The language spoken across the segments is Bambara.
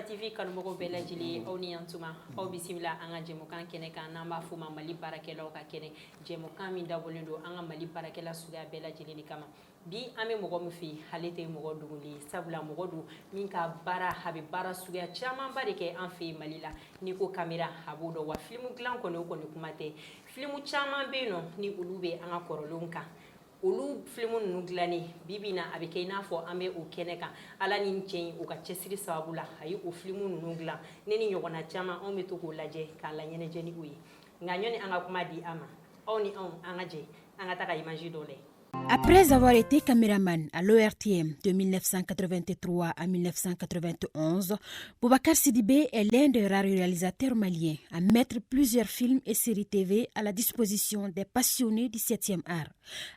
TV kanumogo bela jili oni yantuma au bisimila anga jemukan kene kan namba fuma mali barakelaw ka kene jemukan min dabolen do anga mali barakela suga bela jili ni kama bi ame mogo mu fi halete mogo duguli sabula mogo du min ka bara habi bara suga chama barike an fi mali la ni ko kamera habudo wa filmu glan ko ne ko ni kumate filmu chama be no ni ulube anga korolon kan olu filmu nunu glani bibina abike ina fo ambe o kene kan ala ni ncen o ka cesiri sababu la ayi o filmu nunu glan ne ni ɲɔgɔnna caman on be to k'o lajɛ k'a la ɲɛnajɛ ni o ye nka ɲɔni an ka kuma di ama aw ni anw an ka jɛ an ka taga image dɔ lajɛ. Après avoir été caméraman à l'ORTM de 1983 à 1991, Boubacar Sidibé est l'un des rares réalisateurs maliens à mettre plusieurs films et séries TV à la disposition des passionnés du 7e art.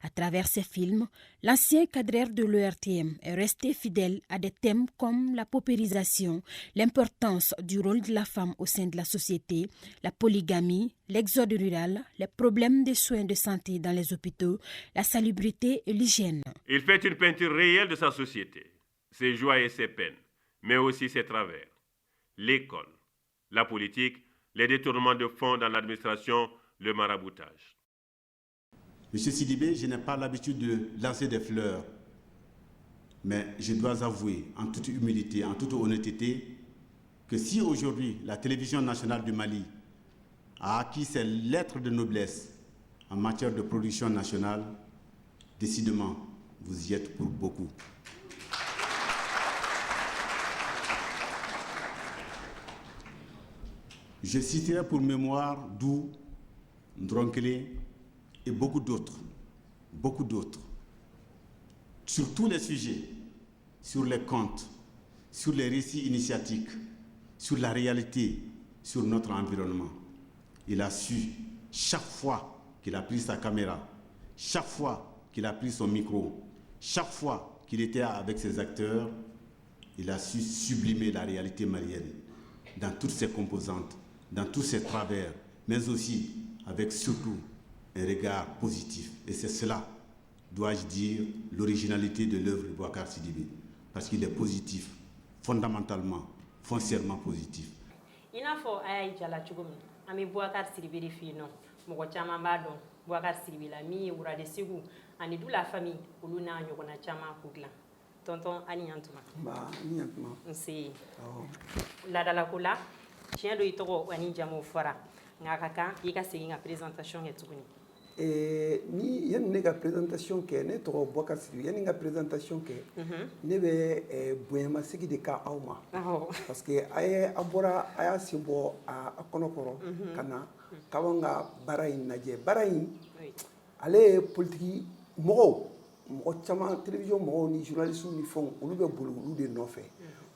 À travers ces films, l'ancien cadreur de l'ORTM est resté fidèle à des thèmes comme la paupérisation, l'importance du rôle de la femme au sein de la société, la polygamie, l'exode rural, les problèmes des soins de santé dans les hôpitaux, la salubrité et l'hygiène. Il fait une peinture réelle de sa société, ses joies et ses peines, mais aussi ses travers. L'école, la politique, les détournements de fonds dans l'administration, le maraboutage. Monsieur Sidibé, je n'ai pas l'habitude de lancer des fleurs, mais je dois avouer, en toute humilité, en toute honnêteté, que si aujourd'hui la télévision nationale du Mali a acquis ses lettres de noblesse en matière de production nationale, décidément, vous y êtes pour beaucoup. Je citerai pour mémoire Dou, Ndronkele et beaucoup d'autres, sur tous les sujets, sur les contes, sur les récits initiatiques, sur la réalité, sur notre environnement. Il a su, chaque fois qu'il a pris sa caméra, chaque fois qu'il a pris son micro, chaque fois qu'il était avec ses acteurs, il a su sublimer la réalité malienne dans toutes ses composantes, dans tous ses travers, mais aussi avec surtout un regard positif. Et c'est cela, dois-je dire, l'originalité de l'œuvre de Boubacar Sidibé, parce qu'il est positif, fondamentalement, foncièrement positif. Il n'a pas à jala chugumi. Ami Boubacar Sidibé de fino. Mogo chama bado Boubacar Sidibé la mi ura de sigu. Ani dou la famille ulu na nyokona chama kugla. Tonton ani yantuma. Ba ni yantuma. Nsi. La dala kula. Chien do itoko ani jamo fara. Ngaka ika segi nga présentation etuguni. Ni yan ne ka présentation ke ne to Boubacar Sidibé yan nga présentation ke ne be boyama sigi de ka awma parce que ay abora aya simbo a konokoro kana kawanga barayin naje barayin ale politique mo chama télévision mo ni journaliste ni fon olu be bolo olu de nofé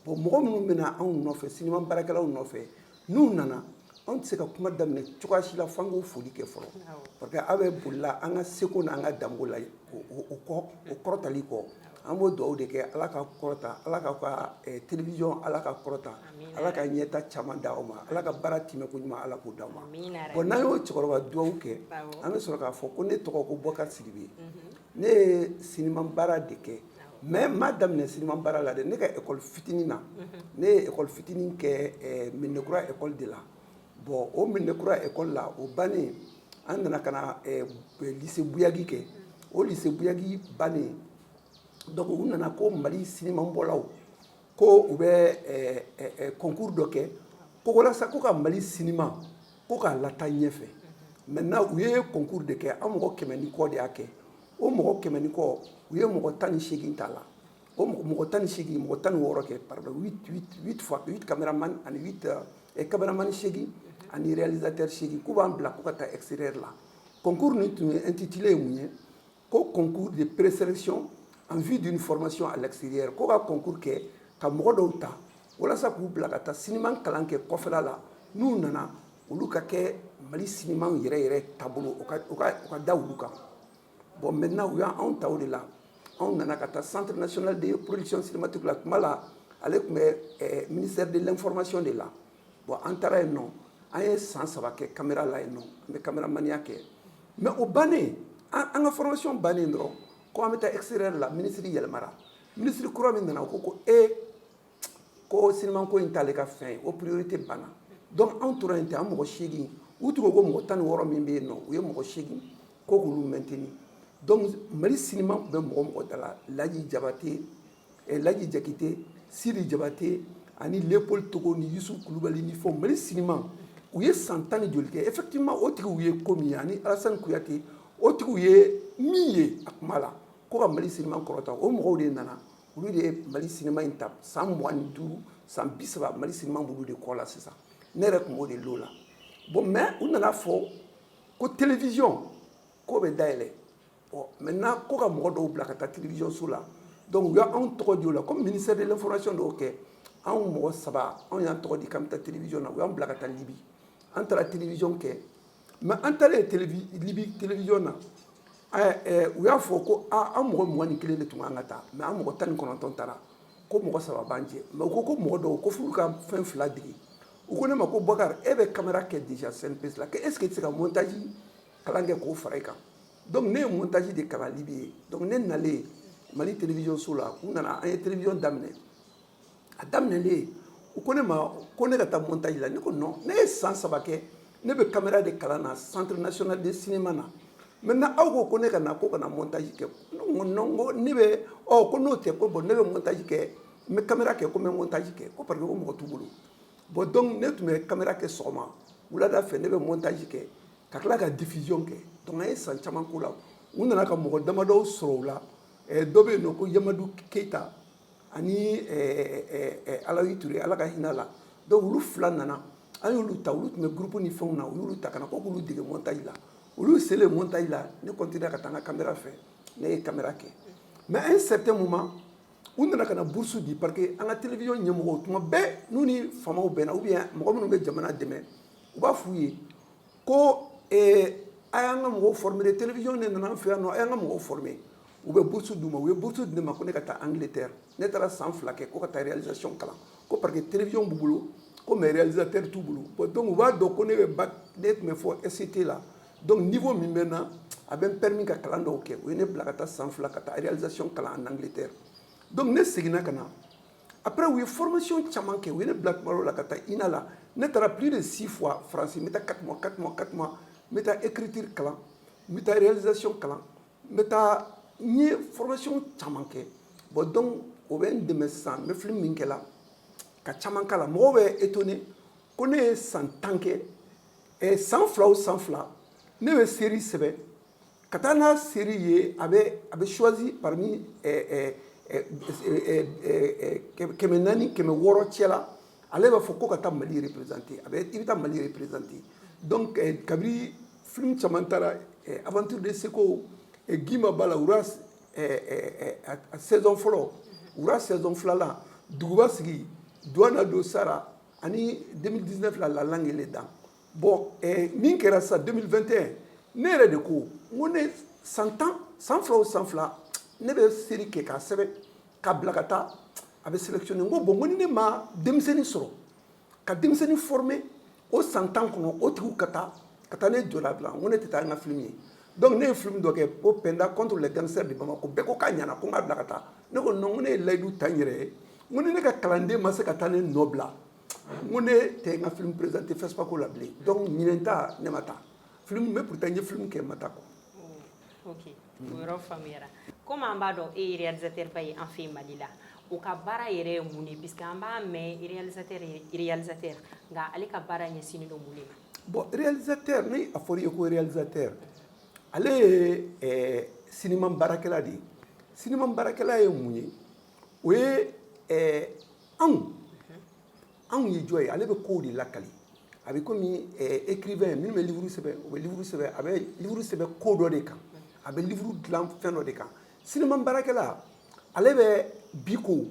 bon mo minnu bena anw nofé cinéma barakalaw nofé nu nana on tɛ se ka kuma daminɛ cogoya si la f'an k'o foli kɛ fɔlɔ parce que aw bɛ bolila an ka seko n'an ka danbo la o kɔrɔtali kɔ an b'o dugawu de kɛ ala ka kɔrɔta ala ka télévision ala ka kɔrɔta ala ka ɲɛta caman d'aw ma ala ka baara timɛko ɲuman ala k'o d'aw ma bon n'an y'o cɛkɔrɔba dugawu kɛ an bɛ sɔrɔ k'a fɔ ko ne tɔgɔ ko Boubacar Sidibé ne ye cinéma baara de kɛ mais ma daminɛ cinéma baara la dɛ ne ka école fitinin na ne ye école fitinin kɛ Ménékura école de la. Bon, au Ménékura école là, au Bané, on a un lycée Bouyagi. Au lycée Bouyagi, Bané. Donc, on a un Mali cinéma bolao. Ko ube concours d'oké. Ko la sa ko ka Mali cinéma. Ko ka lata ñefe. Maintenant, où est concours de ké, am ko kemeni ko de ake. O mo kemeni ko, où est mo tani shegi tala. O mo tani shegi, mo tani woro ke pardon 8 fois 8 caméraman and 8 caméraman shegi. Ani réalisateur chéri ko ban bla ko ta extérieur là concours ni intitulé mouye ko concours de présélection en vue d'une formation à l'extérieur ko ka concours ke ka modo ta wala sa ku bla ta cinéma kalanke ko fela la nu nana ulu ka ke Mali cinéma yere tableau o ka dawulu ka bon maintenant on ta o de là on nana ka centre national de production cinématique la tuma la ale tun bɛ ministère de l'information de la bon an taara yen nɔ an ye san 3 kɛ caméra la yen nɔ an bɛ caméramaniya kɛ mais o bannen an ka formation bannen dɔrɔn ko an bɛ taa extérieur la ministre yɛlɛmara ministre kura min nana ko ko cinéma ko in t'ale ka fɛn ye o priorité banna donc anw tora yen ten an mɔgɔ 8 u tun ko ko mɔgɔ 16 min bɛ yen nɔ u ye mɔgɔ 8 ko k'olu maintenir donc mali cinéma tun bɛ mɔgɔ da la Laji Jabate Laji Jakite Sidi Jabate ani Léopold Togo ni Yusuf Kulubali ni fɛnw mali cinéma u ye san 10 joli kɛ effectivement o tigiw ye ko min ye ani Alassane Kuyate o tigiw ye min ye a kuma la ko ka mali cinéma kɔrɔta o mɔgɔw de nana olu de ye mali cinéma in ta san 25 san 30 mali cinéma b'olu de kɔ la sisan ne yɛrɛ tun b'o de l'o la bon mais u nana fɔ ko télévision ko bɛ dayɛlɛ bon maintenant ko ka mɔgɔ dɔw bila ka taa télévision so la donc u y'anw tɔgɔ di o la comme ministère de l'information dɔw kɛ anw mɔgɔ 3 anw y'an tɔgɔ di k'an bɛ taa télévision na u y'an bila ka taa Libi an taara télévision kɛ mais an taalen Libi télévision na u y'a fɔ ko an mɔgɔ 21 de tun kan ka taa mais an mɔgɔ 19 taara ko mɔgɔ 3 b'an cɛ mais u ko mɔgɔ dɔw ko f'u ka fɛn 2 digi u ko ne ma ko Boubacar e bɛ caméra kɛ déjà CNPS la est ce que e tɛ se ka montage kalan kɛ k'o fara i kan donc ne ye montage de kalan Libi ye donc ne nalen Mali télévision so la u nana an ye télévision daminɛ a daminɛlen u ko ne ma ko ne ka taa montage la ne ko non ne ye san 3 kɛ ne bɛ caméra de kalan na centre national de cinéma na maintenant aw ko ne ka na ko ka na montage kɛ non ko ne bɛ ko n'o tɛ ko bon ne bɛ montage kɛ n bɛ caméra kɛ ko n bɛ montage kɛ ko parce que ko mɔgɔ t'u bolo bon donc ne tun bɛ caméra kɛ sɔgɔma wulada fɛ ne bɛ montage kɛ ka tila ka diffusion kɛ donc an ye san caman k'o la u nana ka mɔgɔ damadɔw sɔrɔ o la dɔ bɛ yen nɔ ko Yamadu Keita ani Alawi Ture ala ka hinɛ la donc olu 2 nana an y'olu ta olu tun bɛ groupe ni fɛnw na u y'olu ta ka na ko k'olu dege montage la olu selen montage la ne continue ka taa n ka caméra fɛ ne ye caméra kɛ mais à un certain moment u nana ka na bourse di parce que an ka télévision ɲɛmɔgɔw tuma bɛɛ n'u ni faamaw bɛnna ou bien mɔgɔ minnu bɛ jamana dɛmɛ u b'a f'u ye ko a y'an ka mɔgɔw former télévision de nana an fɛ yan nɔ a y'an ka mɔgɔw former u bɛ bourse d'u ma u ye bourse di ne ma ko ne ka taa Angleterre ne taara san 2 kɛ ko ka taa réalisation kalan ko parce que télévision b'u bolo ko mais réalisateur t'u bolo bon donc u b'a dɔn ko ne bɛ bac ne tun bɛ fɔ SCT la donc niveau min bɛ n na a bɛ n permis ka kalan dɔw kɛ u ye ne bila ka taa san 2 ka taa réalisation kalan en Angleterre donc ne seginna ka na après u ye formation caman kɛ u ye ne bila tuma dɔw la ka taa INA la ne taara plus de 6 fois français n bɛ taa 4 mois n bɛ taa écriture kalan n bɛ taa réalisation kalan n bɛ taa n ye formation caman kɛ bon donc o bɛ n dɛmɛ sisan n bɛ film min kɛ la ka caman k'a la mɔgɔw bɛ étonné ko ne ye san 10 kɛ san 2 o san 2 ne bɛ série sɛbɛn ka taa n'a série ye a bɛ choisi parmi 400 500 cɛ la ale b'a fɔ ko ka taa Mali représenter i bɛ taa Mali représenter donc kabiri film caman taara aventure de Seko Guima Bala ura saison fɔlɔ ura saison 2 la Duguba Sigi Douana Dosara ani 2019 la langue les dents bon min kɛra sa 2021 ne yɛrɛ de ko n ko ne san 2 o san 2 ne bɛ série kɛ k'a sɛbɛn k'a bila ka taa a bɛ sélectionné n ko bon ko ni ne ma denmisɛnnin sɔrɔ ka denmisɛnnin former o san 10 kɔnɔ o tigiw ka taa ne jɔ labila n ko ne tɛ taa n ka film ye donc ne ye film dɔ kɛ ko Penda contre les gangsters de Bamako bɛɛ ko k'a ɲɛna ko n k'a bila ka taa ne ko non n ko ne ye layidu ta n yɛrɛ ye n ko ni ne ka kalanden ma se ka taa ne nɔ bila n ko ne tɛ n ka film présenté FESPACO la bilen donc ɲinɛ ta ne ma taa film mais pourtant n ye film kɛ n ma taa quoi. Ok o yɔrɔ faamuyara komi an b'a dɔn e ye réalisateur ba ye an fɛ Mali la o ka baara yɛrɛ ye mun ye puisque an b'a mɛn réalisateur nka ale ka baara ɲɛsinnen don mun de ma. bon réalisateur ni a fɔra i ye ko réalisateur ale ye cinéma baarakɛla de ye cinéma baarakɛla ye mun ye o ye anw ye jɔn ye ale bɛ kow de lakali a bɛ komi écrivain minnu bɛ livre sɛbɛn u bɛ livre sɛbɛn a bɛ livre sɛbɛn ko dɔ de kan a bɛ livre dilan fɛn dɔ de kan cinéma baarakɛla ale bɛ bi ko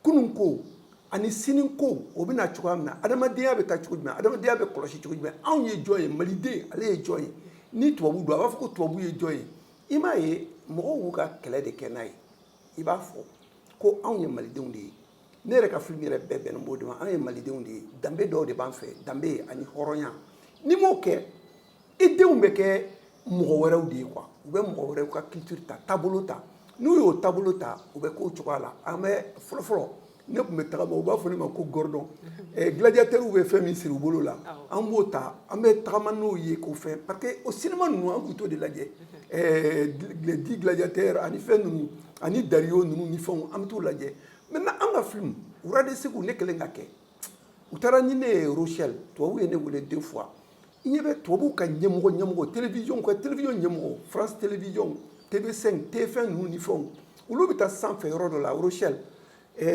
kunun ko ani sini ko o bɛ na cogoya min na adamadenya bɛ taa cogo jumɛn adamadenya bɛ kɔlɔsi cogo jumɛn anw ye jɔn ye maliden ale ye jɔn ye ni tubabu don a b'a fɔ ko tubabu ye jɔn ye i m'a ye mɔgɔw y'u ka kɛlɛ de kɛ n'a ye i b'a fɔ ko anw ye malidenw de ye ne yɛrɛ ka film yɛrɛ bɛɛ bɛnnen b'o de ma anw ye malidenw de ye danbe dɔw de b'an fɛ danbe ani hɔrɔnya n'i m'o kɛ i denw bɛ kɛ mɔgɔ wɛrɛw de ye quoi u bɛ mɔgɔ wɛrɛw ka culture ta taabolo ta n'u y'o taabolo ta u bɛ k'o cogoya la an bɛ fɔlɔfɔlɔ ne tun bɛ tagama u b'a fɔ ne ma ko gordon gladiateurs bɛ fɛn min siri u bolo la an b'o ta an bɛ tagama n'o ye k'o fɛn parce que o cinéma ninnu an tun t'o de lajɛ les 10 gladiateurs ani fɛn ninnu ani Dario ninnu ni fɛnw an bɛ t'o lajɛ maintenant an ka film Wura de Segu ne kelen ka kɛ u taara ni ne ye Rochelle tubabu ye ne wele 2 fois i ɲɛ bɛ tubabu ka ɲɛmɔgɔ télévision ɲɛmɔgɔ France Télévision TV5 TF1 ninnu ni fɛnw olu bɛ taa sanfɛ yɔrɔ dɔ la Rochelle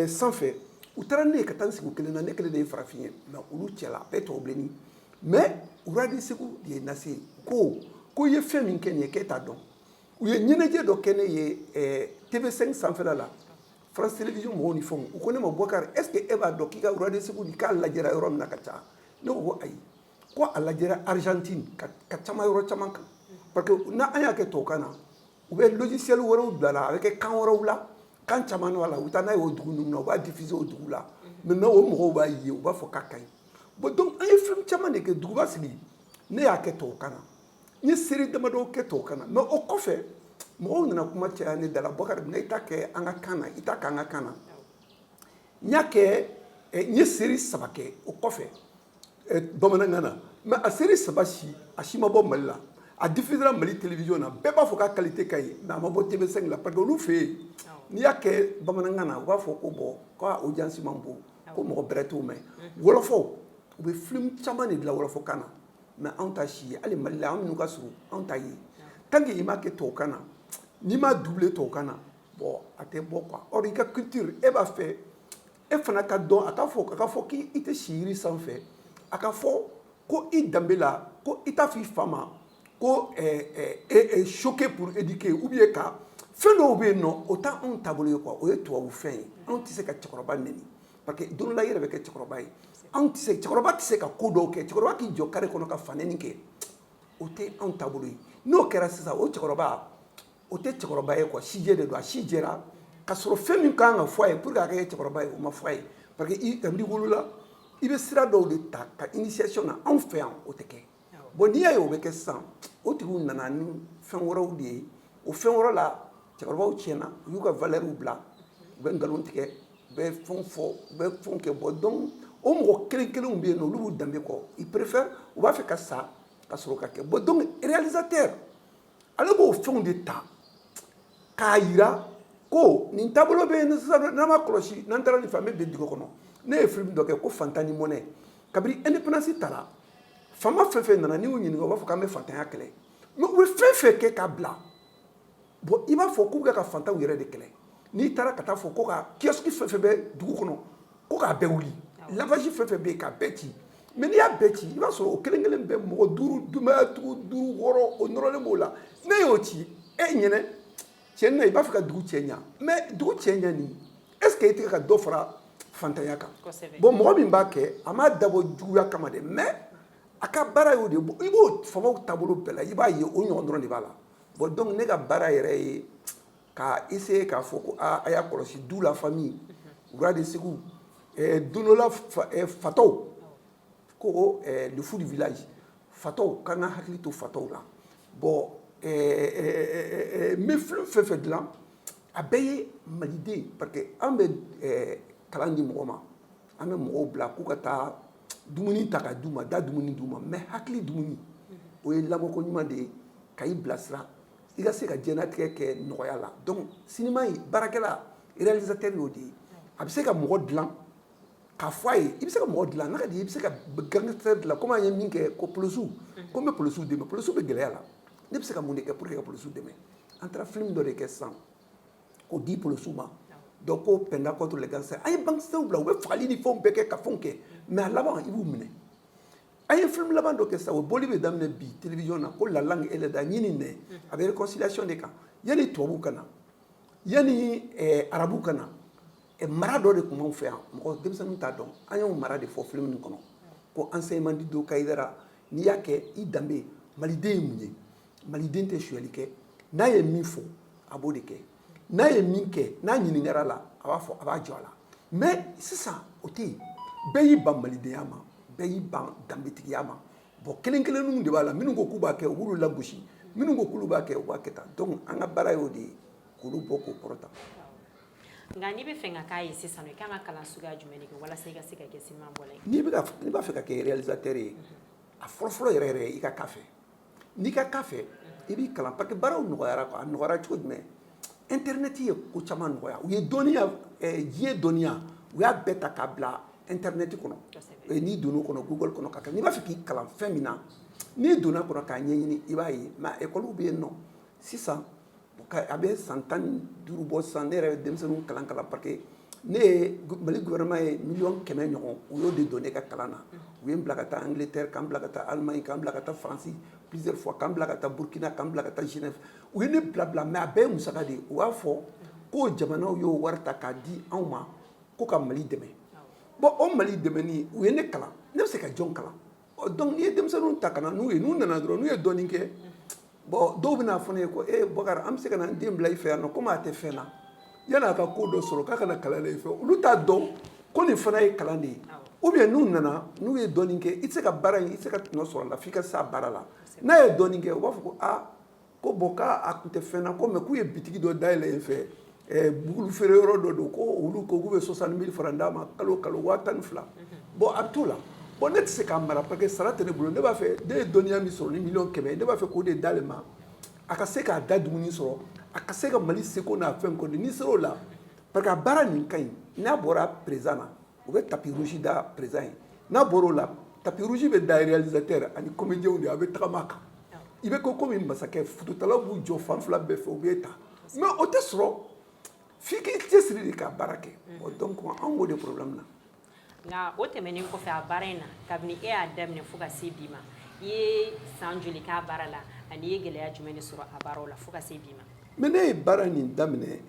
sanfɛ u taara ne ye ka taa n sigi u kelen na ne kelen de ye farafin ye mais olu cɛla a bɛɛ tubabubilenni mais Wura de Segu de ye nase ko i ye fɛn min kɛ nin ye k'e t'a dɔn u ye ɲɛnajɛ dɔ kɛ ne ye TV5 sanfɛla la France Télévision mɔgɔw ni fɛnw u ko ne ma Boubacar est ce que e b'a dɔn k'i ka Wura de Segu k'a lajɛra yɔrɔ min na ka ca ne ko ayi ko a lajɛra Argentine ka caman yɔrɔ caman kan parce que n'an y'a kɛ tubabukan na u bɛ logiciel wɛrɛw bila la a bɛ kɛ kan wɛrɛw la kan caman b'a la u bɛ taa n'a ye o dugu ninnu na u b'a diffuser o dugu la maintenant o mɔgɔw b'a ye u b'a fɔ k'a ka ɲi bon donc an ye film caman de kɛ duguba sigi ne y'a kɛ tubabukan na n ye série damadɔ kɛ tubabukan na mais o kɔfɛ mɔgɔw nana kuma caya ne da la Boubacar i t'a kɛ an ka kan na i t'a kɛ an ka kan na n y'a kɛ n ye série 3 kɛ o kɔfɛ bamanankan na mais a série 3 si a si ma bɔ Mali la a diffusera Mali télévision na bɛɛ b'a fɔ k'a qualité ka ɲi mais a ma bɔ TV5 la parce que olu fɛ yen n'i y'a kɛ bamanankan na u b'a fɔ ko bon k'a audience man bon ko mɔgɔ bɛrɛ t'o mɛn wɔlɔfɔ u bɛ film caman de dilan wɔlɔfɔkan na mais anw ta si ye hali Mali la anw minnu ka surun anw ta ye tant que i m'a kɛ tubabukan na n'i m'a doublé tubabukan na bon a tɛ bɔ quoi or i ka culture e b'a fɛ e fana ka dɔn a ka fɔ k'i tɛ si yiri sanfɛ a ka fɔ ko i danbe la ko i t'a fɔ i fa ma ko choqué pour éduquer ou bien ka fɛn dɔw bɛ yen nɔ o t'a anw taabolo ye quoi o ye tubabu fɛn ye anw tɛ se ka cɛkɔrɔba nɛni parce que don dɔ la i yɛrɛ bɛ kɛ cɛkɔrɔba ye cɛkɔrɔba tɛ se ka ko dɔw kɛ cɛkɔrɔba k'i jɔ kare kɔnɔ ka fanɛni kɛ o tɛ anw taabolo ye n'o kɛra sisan o cɛkɔrɔba o tɛ cɛkɔrɔba ye quoi sijɛ de don a si jɛra ka sɔrɔ fɛn min kan ka fɔ a ye pour que a ka kɛ cɛkɔrɔba ye o ma fɔ a ye parce que n'i wolola i bɛ sira dɔw de ta ka initiation na anw fɛ yan o tɛ kɛ bon n'i y'a ye o bɛ kɛ sisan o tigiw nana ni fɛn wɛrɛw de ye o fɛn wɛrɛ la cɛkɔrɔbaw tiɲɛna u y'u ka valeurs bila u bɛ nkalon tigɛ u bɛ fɛnw fɔ u bɛ fɛnw kɛ bon donc o mɔgɔ kelen kelenw bɛ yen nɔ olu b'u danbe kɔ ils préfèrent u b'a fɛ ka sa ka sɔrɔ ka kɛ bon donc réalisateur ale b'o fɛnw de ta k'a yira ko nin taabolo bɛ yen sisan n'an ma kɔlɔsi n'an taara nin fɛ an bɛ bin dugu kɔnɔ ne ye film dɔ kɛ ko fantan ni mɔnɛ kabini indépendance taara fama fɛn fɛn nana n'i y'u ɲininka u b'a fɔ k'an bɛ fantanya kɛlɛ mais u bɛ fɛn fɛn kɛ k'a bila bon i b'a fɔ k'u bɛ ka fantanw yɛrɛ de kɛlɛ n'i taara ka taa fɔ ko ka kiosque fɛn fɛn bɛ dugu kɔnɔ ko k'a bɛɛ wuli lavage fɛn fɛn bɛ yen k'a bɛɛ ci mais n'i y'a bɛɛ ci i b'a sɔrɔ o kelen kelen bɛ mɔgɔ 5 denbayatigiw 5 6 o nɔrɔlen b'o la ne y'o ci e ɲɛnɛ tiɲɛ na i b'a fɛ ka dugu cɛ ɲa mais dugu cɛ ɲa nin est ce que i tɛ ka dɔ fara fantanya kan bon mɔgɔ min b'a kɛ a m'a dabɔ juguya kama dɛ mais a ka baara y'o de i b'o famaw taabolo bɛɛ la i b'a ye o ɲɔgɔn dɔrɔn de b'a la bon donc ne ka baara yɛrɛ ye ka essayer k'a fɔ ko a y'a kɔlɔsi d'où la famille Wura de Segu don dɔ la fataw ko le fou du village fataw k'an ka hakili to fataw la bon n bɛ film fɛn fɛn dilan a bɛɛ ye maliden parce que an bɛ kalan di mɔgɔ ma an bɛ mɔgɔw bila k'u ka taa dumuni ta ka d'u ma da dumuni d'u ma mais hakili dumuni o ye lamɔko ɲuman de ye ka i bilasira i ka se ka diɲɛlatigɛ kɛ nɔgɔya la donc cinéma in baarakɛla réalisateur y'o de ye a bɛ se ka mɔgɔ dilan k'a fɔ a ye i bɛ se ka mɔgɔ dilan n'a ka di i bɛ se ka gangster dilan komi an ye min kɛ ko polisiw ko n bɛ polisiw dɛmɛ polisiw bɛ gɛlɛya la ne bɛ se ka mun de kɛ pour que ka polisiw dɛmɛ an taara film dɔ de kɛ sisan k'o di polisiw ma donc ko penda contre les gangsters an ye gangsters bila u bɛ fagali ni fɛnw bɛɛ kɛ ka fɛnw kɛ mais a laban i b'u minɛ an ye film laban dɔ kɛ sisan o boli bɛ daminɛ bi télévision na ko la langue et les dents ɲini nɛ a bɛ réconciliation de kan yanni tubabuw ka na yanni arabuw ka na mara dɔ de tun b'anw fɛ yan mɔgɔ denmisɛnninw t'a dɔn an y'o mara de fɔ film nin kɔnɔ ko enseignement di do kayidara n'i y'a kɛ i danbe maliden ye mun ye maliden tɛ suyali kɛ n'a ye min fɔ a b'o de kɛ n'a ye min kɛ n'a ɲiningara la a b'a fɔ a b'a jɔ a la mais sisan o tɛ yen bɛɛ y'i ban malidenya ma bɛɛ y'i ban danbetigiya ma bon kelen kelenninw de b'a la minnu ko k'u b'a kɛ u b'olu lagosi minnu ko k'olu b'a kɛ u b'a kɛ tan donc an ka baara y'o de ye k'olu bɔ k'o kɔrɔta. nka n'i bɛ fɛ ka k'a ye sisan i kan ka kalan suguya jumɛn de kɛ walasa i ka se ka kɛ sinima bɔla ye. n'i b'a fɛ ka kɛ réalisateur ye a fɔlɔfɔlɔ yɛrɛ yɛrɛ i ka k'a fɛ n'i ka k'a fɛ i b'i kalan parce que baaraw nɔgɔyara quoi a nɔgɔyara cogo jumɛn internet ye ko caman nɔgɔya u ye dɔnniya diɲɛ dɔnniya u y'a bɛɛ ta k'a bila internet kɔnɔ n'i donn'o kɔnɔ google kɔnɔ ka kɛ n'i b'a fɛ k'i kalan fɛn min na n'i donna kɔnɔ k'a ɲɛɲini i b'a ye mais école bɛ yen nɔ sisan a bɛ san 15 bɔ sisan ne yɛrɛ bɛ denmisɛnninw kalan parce que ne ye Mali gouvernement ye 100 000 ɲɔgɔn u y'o de don ne ka kalan na u ye n bila ka taa Angleterre k'an bila ka taa Allemagne k'an bila ka taa France plusieurs fois k'an bila ka taa Burkina k'an bila ka taa Genève u ye ne bila mais a bɛɛ ye musaka de ye u b'a fɔ ko jamanaw y'o wari ta k'a di anw ma ko ka Mali dɛmɛ bon o Mali dɛmɛni u ye ne kalan ne bɛ se ka jɔn kalan donc n'i ye denmisɛnninw ta ka na n'u ye n'u nana dɔrɔn n'u ye dɔɔnin kɛ bon dɔw bɛna fɔ ne ye ko Boubacar an bɛ se ka na n den bila i fɛ yan nɔ komi a tɛ fɛn na yan'a ka ko dɔ sɔrɔ k'a kana kalan la i fɛ olu t'a dɔn ko nin fana ye kalan de ye ou bien n'u nana n'u ye dɔɔnin kɛ i tɛ se ka baara in i tɛ se ka tɔnɔ sɔrɔ a la f'i ka s'a baara la n'a ye dɔɔnin kɛ u b'a fɔ ko ko bon k'a tun tɛ fɛn na ko mais k'u ye bitigi dɔ dayɛlɛ yen fɛ bugulu feere yɔrɔ dɔ don ko olu ko k'u bɛ 60 000 francs d'a ma kalo 12,000 bon a bɛ t'o la bon ne tɛ se k'a mara parce que sara tɛ ne bolo ne b'a fɛ ne ye dɔnniya min sɔrɔ ni 100 000 ne b'a fɛ k'o de d'ale ma a ka se k'a da dumuni sɔrɔ a ka se ka Mali seko n'a fɛn kɔni n'i sera o la parce que a baara nin ka ɲi n'a bɔra président na u bɛ tapis rouge da président ye n'a bɔra o la tapis rouge bɛ da réalisateur ani comédien de a bɛ tagama a kan i bɛ ko komi masakɛ fututalaw b'u jɔ fan fila bɛɛ fɛ u b'e ta mais o tɛ sɔrɔ f'i k'i cɛsiri de ka baara kɛ donc an b'o de problème na. nka o tɛmɛnen kɔfɛ a baara in na kabini e y'a daminɛ fo ka se bi ma i ye san joli k'a baara la ani i ye gɛlɛya jumɛn de sɔrɔ a baaraw la fo ka se bi ma. mais ne ye baara nin daminɛ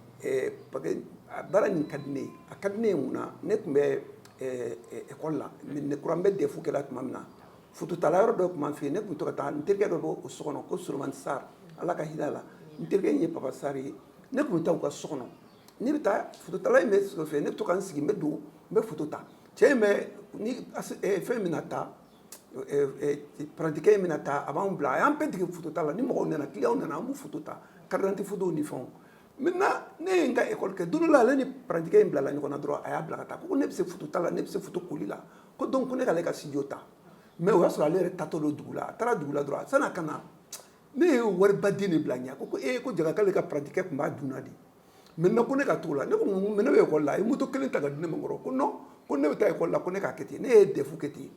parce que a baara nin ka di ne ye a ka di ne ye mun na ne tun bɛ école la ne kura n bɛ DEF kɛla tuma min na fututala yɔrɔ dɔ tun b'an fɛ yen ne tun bɛ to ka taa n terikɛ dɔ b'o so kɔnɔ ko Solomani Sarr ala ka hinɛ a la n terikɛ in ye Papa Sarr ye ne tun bɛ taa u ka so kɔnɔ ne bɛ taa fututala in bɛ fɛ ne bɛ to ka n sigi n bɛ don n bɛ foto ta cɛ in bɛ ni fɛn min na ta pratikɛ in bɛna taa a b'an bila a y'an bɛɛ dege foto ta la ni mɔgɔw nana clients nana an b'u foto ta carte d'identité photo ni fɛnw maintenant ne ye n ka école kɛ don dɔ la ale ni pratikɛ in bilala ɲɔgɔn na dɔrɔn a y'a bila ka taa ko ne bɛ se foto ta la ne bɛ se foto koli la ko donc ko ne k'ale ka studio ta mais o y'a sɔrɔ ale yɛrɛ tatɔ don dugu la a taara dugu la dɔrɔn san'a ka na ne ye waribaden de bila n ɲɛ ko ko jaka k'ale ka pratikɛ tun b'a dunna de maintenant ko ne ka t'o la ne ko mais ne bɛ école la a ye moto kelen ta ka di ne ma kɔrɔ ko non ko ne bɛ taa école la ko ne k'a kɛ ten ne ye DEF kɛ ten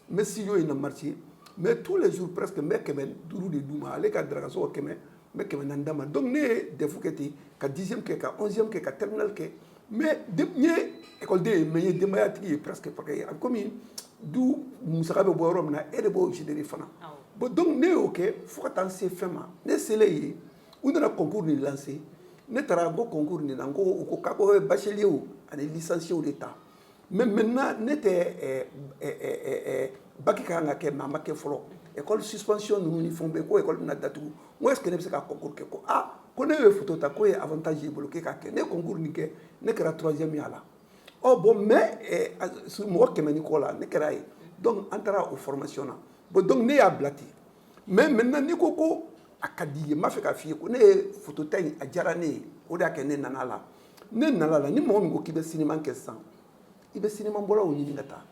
n bɛ studio in na marché mais tous les jours presque n bɛ 500 de d'u ma ale ka darakaso 100 n bɛ 400 d'a ma donc ne ye DEF kɛ ten ka 10e kɛ ka 11e kɛ ka terminale kɛ mais n ye écoleden ye mais n ye denbayatigi ye presque parce que a bɛ komi du musaka bɛ bɔ yɔrɔ min na e de b'o générer fana bon donc ne y'o kɛ fo ka taa n se fɛn ma ne selen yen u nana concours nin lancer ne taara n ko concours nin na n ko u ko k'a ko bachelier ani licencié de ta mais maintenant ne tɛ bac ka kan ka kɛ mais a ma kɛ fɔlɔ école suspension ninnu ni fɛnw bɛ yen ko école bɛna datugu n ko est ce que ne bɛ se ka concours kɛ ko ko ne bɛ photo ta k'o ye avantage y'i bolo k'e k'a kɛ ne ye concours nin kɛ ne kɛra 3e ye a la bon mais mɔgɔ 100 ni kɔ la ne kɛra ye donc an taara o formation na bon donc ne y'a bila ten mais maintenant n'i ko a ka di ye n b'a fɛ k'a f'i ye ko ne ye photo ta in a diyara ne ye o de y'a kɛ ne nana a la ni mɔgɔ min ko k'i bɛ cinéma kɛ sisan i bɛ cinéma bɔlaw ɲini ka taa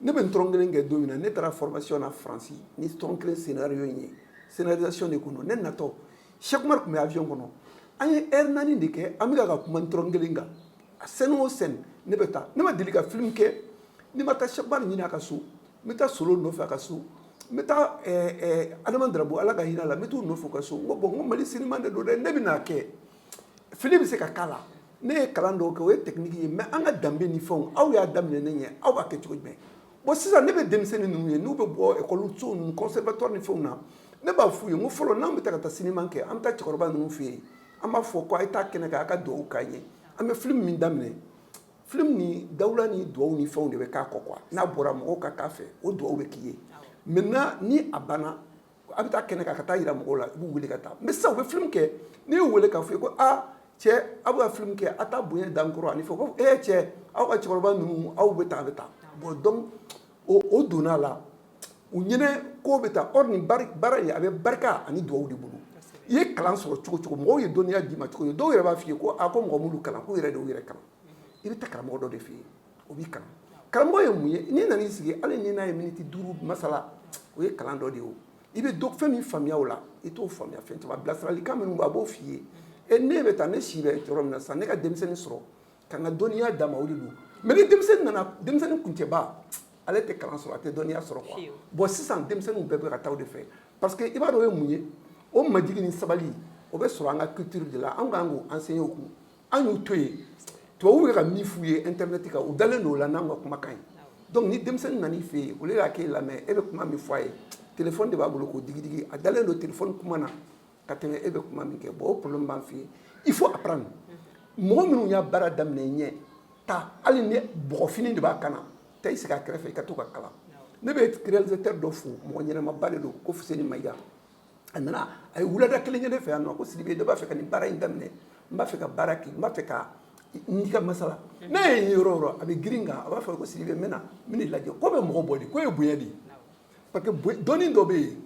ne bɛ n tɔrɔ kelen kɛ don min na ne taara formation na France ni tɔrɔ kelen scénario in ye scénarisation de kun don ne natɔ Cheikh Umar tun bɛ avion kɔnɔ an ye heure 4 de kɛ an bɛ ka kuma n tɔrɔ kelen kan a scène o scène ne bɛ taa ne ma deli ka film kɛ ni ma taa Cheikh Umar ɲini a ka so n bɛ taa Solo nɔfɛ a ka so n bɛ taa Adama Darabo ala ka hinɛ a la n bɛ t'u nɔfɛ u ka so n ko bon n ko Mali cinéma de don dɛ ne bɛ n'a kɛ fili bɛ se ka k'a la ne ye kalan dɔw kɛ o ye technique ye mais an ka danbe ni fɛnw aw y'a daminɛ ne ɲɛ aw b'a kɛ cogo jumɛn bon sisan ne bɛ denmisɛnnin ninnu ye n'u bɛ bɔ école so ninnu conservatoire ni fɛnw na ne b'a f'u ye n ko fɔlɔ n'an bɛ taa ka taa cinéma kɛ an bɛ taa cɛkɔrɔba ninnu fɛ yen an b'a fɔ ko a ye taa kɛnɛ kan a ka dugawu k'an ye an bɛ film min daminɛ film ni dawula ni dugawu ni fɛnw de bɛ k'a kɔ quoi n'a bɔra mɔgɔw ka k'a fɛ o dugawu bɛ k'i ye maintenant ni a banna a bɛ taa kɛnɛ kan ka taa yira mɔgɔw la i b'u wele ka taa mais sisan u bɛ film kɛ n'i y'u wele k'a fɔ ye ko cɛ aw ka film kɛ a ta bonya dan kɔrɔ ani fɔ ko cɛ aw ka cɛkɔrɔba ninnu aw bɛ taa bon donc o donna la u ɲinɛ ko bɛ taa or nin baara in a bɛ barika ani duwawu de bolo i ye kalan sɔrɔ cogo cogo mɔgɔw ye dɔnniya d'i ma cogo cogo dɔw yɛrɛ b'a f'i ye ko ko mɔgɔ minnu kalan k'u yɛrɛ de y'u yɛrɛ kalan i bɛ taa karamɔgɔ dɔ de fɛ yen o b'i kalan karamɔgɔ ye mun ye n'i nan'i sigi hali ni n'a ye miniti 5 masala o ye kalan dɔ de ye o i bɛ fɛn min faamuya o la i t'o faamuya fɛn caman bilasiralikan minnu b'a b'o f'i ye ne bɛ taa ne si bɛ yɔrɔ min na sisan ne ka denmisɛnnin sɔrɔ ka n ka dɔnniya d'a ma o de don mais ni denmisɛnnin nana denmisɛnnin kuncɛba ale tɛ kalan sɔrɔ a tɛ dɔnniya sɔrɔ quoi bon sisan denmisɛnninw bɛɛ bɛ ka taa o de fɛ parce que i b'a dɔn o ye mun ye o majigi ni sabali o bɛ sɔrɔ an ka culture de la an k'an k'o enseigner u kun an y'u to yen tubabuw bɛ ka min f'u ye internet kan u dalen don o la n'an ka kumakan ye donc ni denmisɛnnin nan'i fɛ yen olu y'a k'e lamɛn e bɛ kuma min fɔ a ye téléphone de b'a bolo k'o digidigi a dalen don téléphone kuma na ka tɛmɛ e bɛ kuma min kɛ bon o problème b'an fɛ yen il faut apprendre mɔgɔ minnu y'a baara daminɛ ɲɛ ta hali ni bɔgɔfini de b'a kan na taa i sigi a kɛrɛfɛ i ka to ka kalan ne bɛ réalisateur dɔ fo mɔgɔ ɲɛnamaba de don ko Fuseni Mayiga a nana a ye wulada kelen kɛ ne fɛ yan nɔ ko Sidibe ne b'a fɛ ka nin baara in daminɛ n b'a fɛ ka baara kɛ n b'a fɛ ka n'i ka masala n'a ye yɔrɔ o yɔrɔ a bɛ girin kan a b'a fɔ ko Sidibe n bɛ nin lajɛ ko bɛ mɔgɔ bɔ de ko ye bonya de ye parce que dɔnni dɔ bɛ yen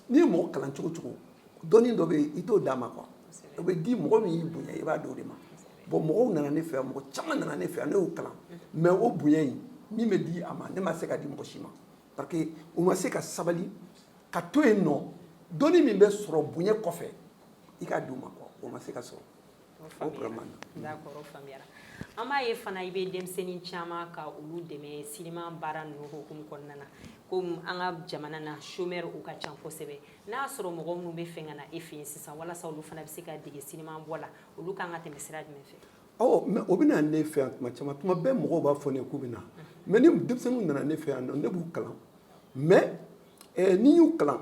n'i ye mɔgɔ kalan cogo cogo dɔnni dɔ bɛ yen i t'o d'a ma quoi o bɛ di mɔgɔ min y'i bonya i b'a d'o de ma bon mɔgɔw nana ne fɛ yan mɔgɔ caman nana ne fɛ yan ne y'o kalan mais o bonya in min bɛ di a ma ne ma se ka di mɔgɔ si ma parce que u ma se ka sabali ka to yen nɔ dɔnni min bɛ sɔrɔ bonya kɔfɛ i k'a d'u ma quoi o ma se ka sɔrɔ o problème d'accord o faamuyara an b'a ye fana i bɛ denmisɛnnin caman ka olu dɛmɛ sinima baara ninnu hukumu kɔnɔna na komi an ka jamana na chômeur u ka ca kosɛbɛ n'a y'a sɔrɔ mɔgɔ minnu bɛ fɛ ka na e fɛ yen sisan walasa olu fana bɛ se ka dege sinima bɔ la olu kan ka tɛmɛ sira jumɛn fɛ mais o bɛ na ne fɛ yan tuma caman tuma bɛɛ mɔgɔw b'a fɔ ne k'u bɛ na mais ni denmisɛnninw nana ne fɛ yan ne b'u kalan mais ni y'u kalan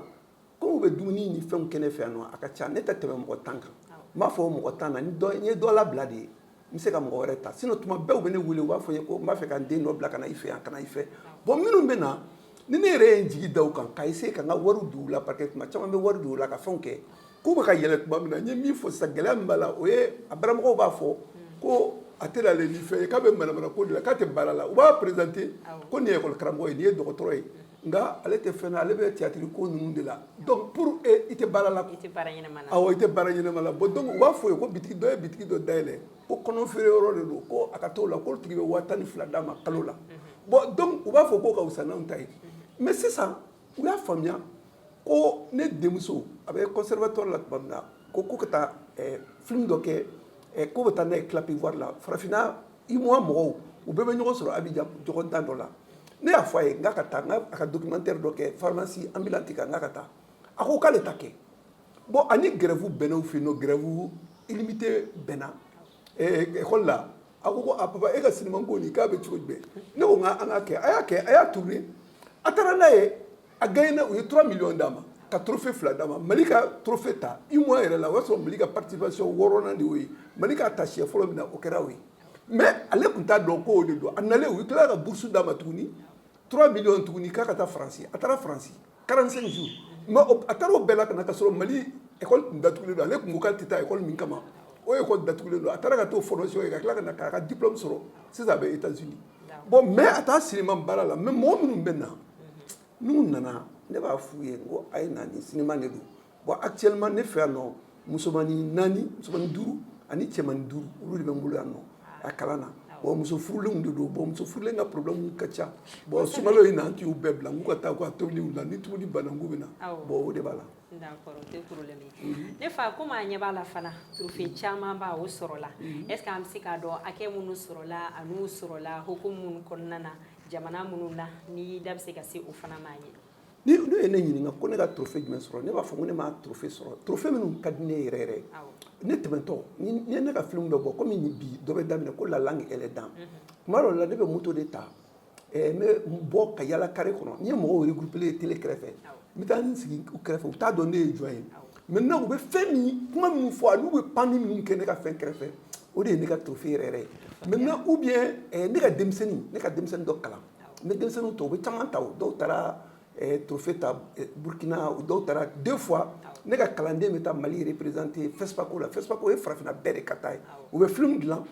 komi u bɛ dumuni ni fɛnw kɛ ne fɛ yan nɔ a ka ca ne tɛ tɛmɛ mɔgɔ 10 kan n b'a fɔ mɔgɔ 10 na n ye dɔ labila de ye n bɛ se ka mɔgɔ wɛrɛ ta sinon tuma bɛɛ u bɛ ne wele u b'a fɔ n ye ko n b'a fɛ ka n den dɔ bila ka na i fɛ yan ka na i fɛ bon minnu bɛ na ni ne yɛrɛ ye n jigi da u kan k'a essayer ka n ka wariw don u la parce que tuma caman bɛ wari don u la ka fɛnw kɛ k'u bɛ ka yɛlɛ tuma min na n ye min fɔ sisan gɛlɛya min b'a la o ye a baramɔgɔw b'a fɔ ko a tɛ ale ni fɛn ye k'a bɛ manamana ko de la k'a tɛ baara la u b'a présenter ko nin ye école karamɔgɔ ye nin ye dɔgɔtɔrɔ ye nka ale tɛ fɛn na ale bɛ théâtre ko ninnu de la donc pour i tɛ baara la i tɛ baara ɲɛnama la awɔ i tɛ baara ɲɛnama la bon donc u b'a fɔ ye ko bitigi dɔ ye bitigi dɔ dayɛlɛ ko kɔnɔ feere yɔrɔ de don ko a ka t'o la ko tigi bɛ 12,000 d'a ma kalo la bon donc u b'a fɔ k'o ka wusa n'anw ta ye mais sisan u y'a faamuya ko ne denmuso a bɛ conservatoire la tuma min na ko ka taa film dɔ kɛ ko bɛ taa n'a ye Clap Ivoire la farafinna IMOA mɔgɔw u bɛɛ bɛ ɲɔgɔn sɔrɔ Abidjan ɲɔgɔndan dɔ la ne y'a fɔ a ye n k'a ka taa a ka documentaire dɔ kɛ pharmacie ambulante kan n k'a ka taa a ko k'ale ta kɛ bon ani grève bɛnna u fɛ yen nɔ grève illimité bɛnna école la a ko papa e ka sinima ko nin k'a bɛ cogo jumɛn ne ko n k'an k'a kɛ a y'a kɛ a y'a tourner a taara n'a ye a gagné u ye 3 millions d'a ma ka trophée 2 d'a ma Mali ka trophée ta IMOA yɛrɛ la o y'a sɔrɔ Mali ka participation 6nan de y'o ye Mali k'a ta siɲɛ fɔlɔ min na o kɛra o ye mais ale tun t'a dɔn k'o de don a nalen u tilala ka bourse d'a ma tuguni 3 millions tuguni k'a ka taa Faransi a taara Faransi 45 jours mais a taara o bɛɛ la ka na ka sɔrɔ Mali école tun datugulen don ale tun ko k'ale tɛ taa école min kama o école datugulen don a taara ka t'o formation kɛ ka tila ka na k'a ka diplôme sɔrɔ sisan a bɛ États-Unis bon mais a t'a sinima baara la mais mɔgɔ minnu bɛ na n'u nana ne b'a f'u ye n ko a ye na ni sinima de don bon actuellement ne fɛ yan nɔ musomanin 4 musomanin 5 ani cɛmanin 5 olu de bɛ n bolo yan nɔ a kalan na bon muso furulenw de don bon muso furulen ka problème ka ca bon sunkalo in na an t'u bɛɛ bila k'u ka taa k'u ka tobiliw la ni tobili banna k'u bɛ na bon o de b'a la. d'accord o tɛ problème ye ne fa komi a ɲɛ b'a la fana trophée caman b'a o sɔrɔla est ce que an bɛ se k'a dɔn hakɛ minnu sɔrɔla a n'u sɔrɔla hukumu minnu kɔnɔna na jamana minnu na ni da bɛ se ka se o fana ma ɲɛ. ni ye ne ɲininka ko ne ka trophée jumɛn sɔrɔ ne b'a fɔ ko ne ma trophée sɔrɔ trophée minnu ka di ne yɛrɛ yɛrɛ ne tɛmɛtɔ ni ye ne ka film bɛ bɔ komi bi dɔ bɛ daminɛ ko la langue elle est dans tuma dɔw la ne bɛ moto de ta n bɛ bɔ ka yala carré kɔnɔ n'i ye mɔgɔw regroupé télé kɛrɛfɛ n bɛ taa n sigi u kɛrɛfɛ u t'a dɔn ne ye jɔn ye maintenant u bɛ fɛn min kuma min fɔ a n'u bɛ panni minnu kɛ ne ka fɛn kɛrɛfɛ o de ye ne ka trophée yɛrɛ ye maintenant ou bien ne ka denmisɛnnin dɔ kalan n bɛ denmisɛnninw ta u bɛ caman ta o dɔw taara trophée ta Burkina ou d'autres 2 fois ne ka kalanden bɛ taa Mali représenter FESPACO la FESPACO ye farafina bɛɛ de ka taa ye u bɛ film dilan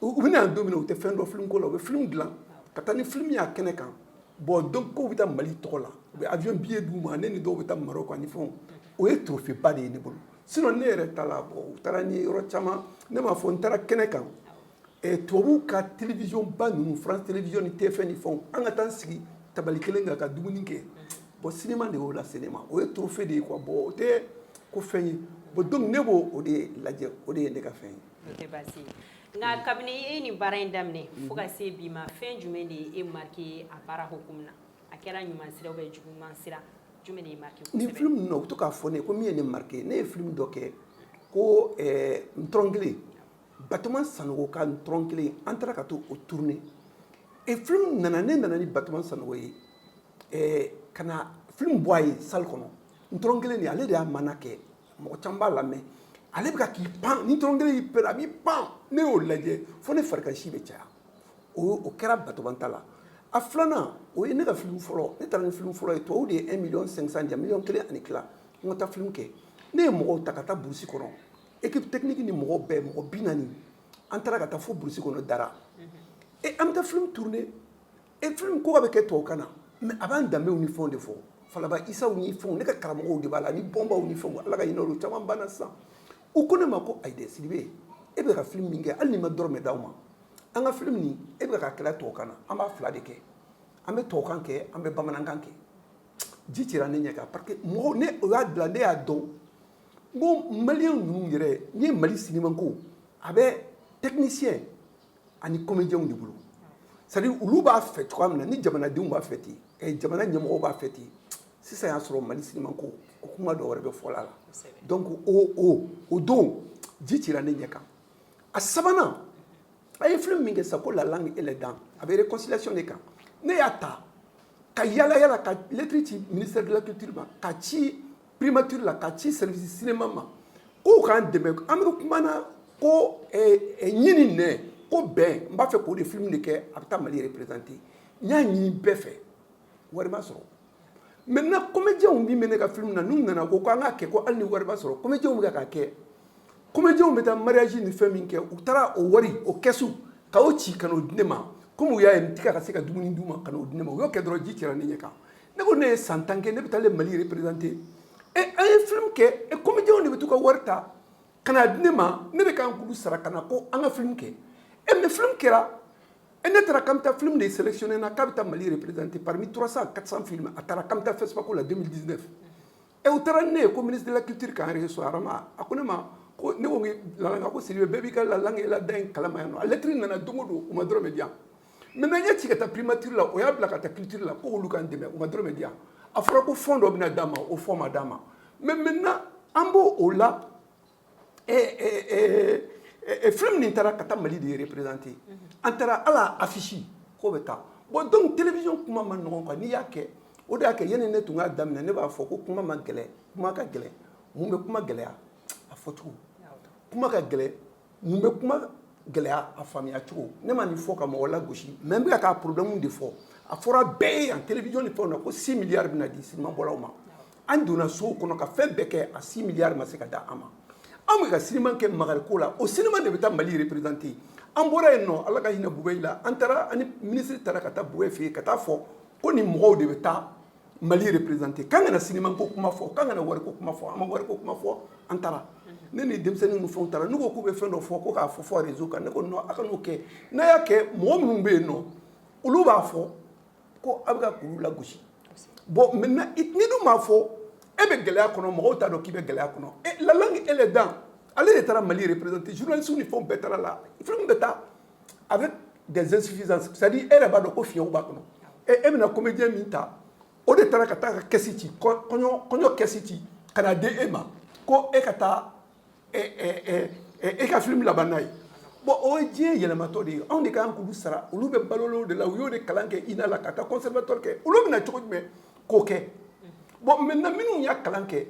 u bɛna don min na u tɛ fɛn dɔn film ko la u bɛ film dilan ka taa ni film y'a kɛnɛ kan bon donc ko bɛ taa Mali tɔgɔ la u bɛ avion billet d'u ma ne ni dɔw bɛ taa Maroc ani fɛnw o ye trophée ba de ye ne bolo sinon ne yɛrɛ ta la bon u taara ni yɔrɔ caman ne m'a fɔ n taara kɛnɛ kan tubabuw ka télévision ba ninnu France télévision ni TFM ni fɛnw an ka taa n sigi tabali kelen kan ka dumuni kɛ bon cinéma de y'o lase ne ma o ye trophée de ye quoi bon o tɛ ko fɛn ye bon donc ne b'o o de lajɛ o de ye ne ka fɛn ye. o tɛ baasi ye nka kabini e ni baara in daminɛ fo ka se bi ma fɛn jumɛn de ye e marqué a baara hukumu na a kɛra ɲuman sira ou bien juguman sira jumɛn de ye marqué kosɛbɛ. ni film ninnu u bɛ to k'a fɔ ne ye ko min ye ne marqué ne ye film dɔ kɛ ko Ntɔrɔn kelen Batɔɔma Sanogo ka Ntɔrɔn kelen an taara ka t'o tourner et film nana ne nana ni Batɔɔma Sanogo ye ka na film bɔ a ye salle kɔnɔ Ntɔrɔn kelen de ale de y'a mana kɛ mɔgɔ caman b'a lamɛn ale bɛ ka k'i pan ni Ntɔrɔn kelen y'i pere a b'i pan ne y'o lajɛ fo ne farikansi bɛ caya o kɛra Batɔɔma ta la a filanan o ye ne ka film fɔlɔ ne taara ni film fɔlɔ ye tubabu de ye 1,500,000 di yan 1,1 ani tila n ka taa film kɛ ne ye mɔgɔw ta ka taa burusi kɔnɔ équipe technique ni mɔgɔw bɛɛ mɔgɔ 40 an taara ka taa fo burusi kɔnɔ Dara et an bɛ taa film tourner et film ko ka bɛ kɛ tubabukan na mais a b'an danbew ni fɛnw de fɔ Falaba Isaw ni fɛnw ne ka karamɔgɔw de b'a la ni bɔnbaw ni fɛnw Ala ka hinɛ olu caman banna sisan u ko ne ma ko Ayide Sidibe e bɛ ka film min kɛ hali ni ma dɔrɔmɛ d'aw ma an ka film nin e bɛ ka kɛlɛ tubabukan na an b'a 2 de kɛ an bɛ tubabukan kɛ an bɛ bamanankan kɛ ji cira ne ɲɛ kan parce que mɔgɔw ne o y'a dilan ne y'a dɔn n ko maliyɛn ninnu yɛrɛ n ye Mali cinéma ko a bɛ technicien ani comédien de bolo c'est à dire olu b'a fɛ cogoya min na ni jamanadenw b'a fɛ ten jamana ɲɛmɔgɔw b'a fɛ ten sisan y'a sɔrɔ Mali cinéma ko o kuma dɔ wɛrɛ bɛ fɔla la donc o don ji cira ne ɲɛ kan a sabanan a ye film min kɛ sa ko la langue et les dents a bɛ réconciliation de kan ne y'a ta ka yala yala ka lettre ci ministère de la culture ma ka ci primature la ka ci service cinéma ma k'u k'an dɛmɛ an bɛ kumana ko ɲini nɛ ko bɛn n b'a fɛ k'o de film de kɛ a bɛ taa Mali représenter n y'a ɲini bɛɛ fɛ wari ma sɔrɔ maintenant comédienw min bɛ ne ka film na n'u nana ko an k'a kɛ ko hali ni wari ma sɔrɔ comédienw bɛ k'a kɛ comédienw bɛ taa mariage ni fɛn min kɛ u taara o wari o kɛsu ka o ci ka n'o di ne ma comme u y'a ye n tɛ ka se ka dumuni d'u ma ka n'o di ne ma u y'o kɛ dɔrɔn ji cira ne ɲɛ kan ne ko ne ye san 10 kɛ ne bɛ taa Mali représenter et an ye film kɛ et comédienw de bɛ to ka wari ta ka n'a di ne ma ne de kan k'olu sara ka na ko an ka film kɛ et mais film kɛra et ne taara k'an bɛ taa film de sélectionné na k'a bɛ taa Mali représenter parmi 300-400 films a taara k'an bɛ taa FESPACO la 2019 et u taara ne ye ko ministre de la culture k'an reçu Arama a ko ne ma ko ne ko Lalanga ko Sidibe bɛɛ b'i ka la langue et la dent kalama yan nɔ a lettre nana don o don u ma dɔrɔmɛ di yan maintenant n ye ci ka taa primature la o y'a bila ka taa culture la ko olu k'an dɛmɛ u ma dɔrɔmɛ di yan a fɔra ko fond dɔ bɛna d'a ma o fond ma d'a ma mais maintenant an b'o la film nin taara ka taa Mali de représenter an taara ala affiche k'o bɛ taa bon donc télévision kuma ma nɔgɔn quoi n'i y'a kɛ o de y'a kɛ yanni ne tun k'a daminɛ ne b'a fɔ ko kuma ma gɛlɛn kuma ka gɛlɛn mun bɛ kuma gɛlɛya a fɔcogo kuma ka gɛlɛn mun bɛ kuma gɛlɛya a faamuya cogo ne ma nin fɔ ka mɔgɔ lagosi mais n bɛ ka problème de fɔ a fɔra bɛɛ ye yan télévision ni fɛnw na ko 6 milliards bɛna di cinéma bɔlaw ma an donna sow kɔnɔ ka fɛn bɛɛ kɛ a 6 milliards ma se ka da an ma an bɛ ka cinéma kɛ Magali ko la o cinéma de bɛ taa Mali représenter an bɔra yen nɔ Ala ka hinɛ Bubey la an taara ani ministre taara ka taa Bubey fɛ yen ka taa fɔ ko nin mɔgɔw de bɛ taa Mali représenter k'an kana cinéma ko kuma fɔ k'an kana wari ko kuma fɔ an ma wari ko kuma fɔ an taara ne ni denmisɛnnin ninnu fɛnw taara n'u ko k'u bɛ fɛn dɔ fɔ ko k'a fɔ réseau kan ne ko non a ka n'o kɛ n'a y'a kɛ mɔgɔ minnu bɛ yen nɔ olu b'a fɔ ko a bɛ ka k'olu lagosi bon maintenant ni dun m'a fɔ e bɛ gɛlɛya kɔnɔ mɔgɔw t'a dɔn k'i bɛ gɛlɛya kɔnɔ et la langue et les dents ale de taara Mali représenter journalistes ni fɛnw bɛɛ taara la film bɛ taa avec des insuffisances c'est à dire e yɛrɛ b'a dɔn ko fiɲɛw b'a kɔnɔ e bɛna comédien min ta o de taara ka taa ka kɛsi ci kɔɲɔ kɛsi ci ka na di e ma ko e ka taa e ka film laban n'a ye bon o ye diɲɛ yɛlɛmatɔ de ye anw de kan k'olu sara olu bɛ balo de la u y'o de kalan kɛ INA la ka taa conservatoire kɛ olu bɛna cogo jumɛn k'o kɛ bon maintenant minnu y'a kalan kɛ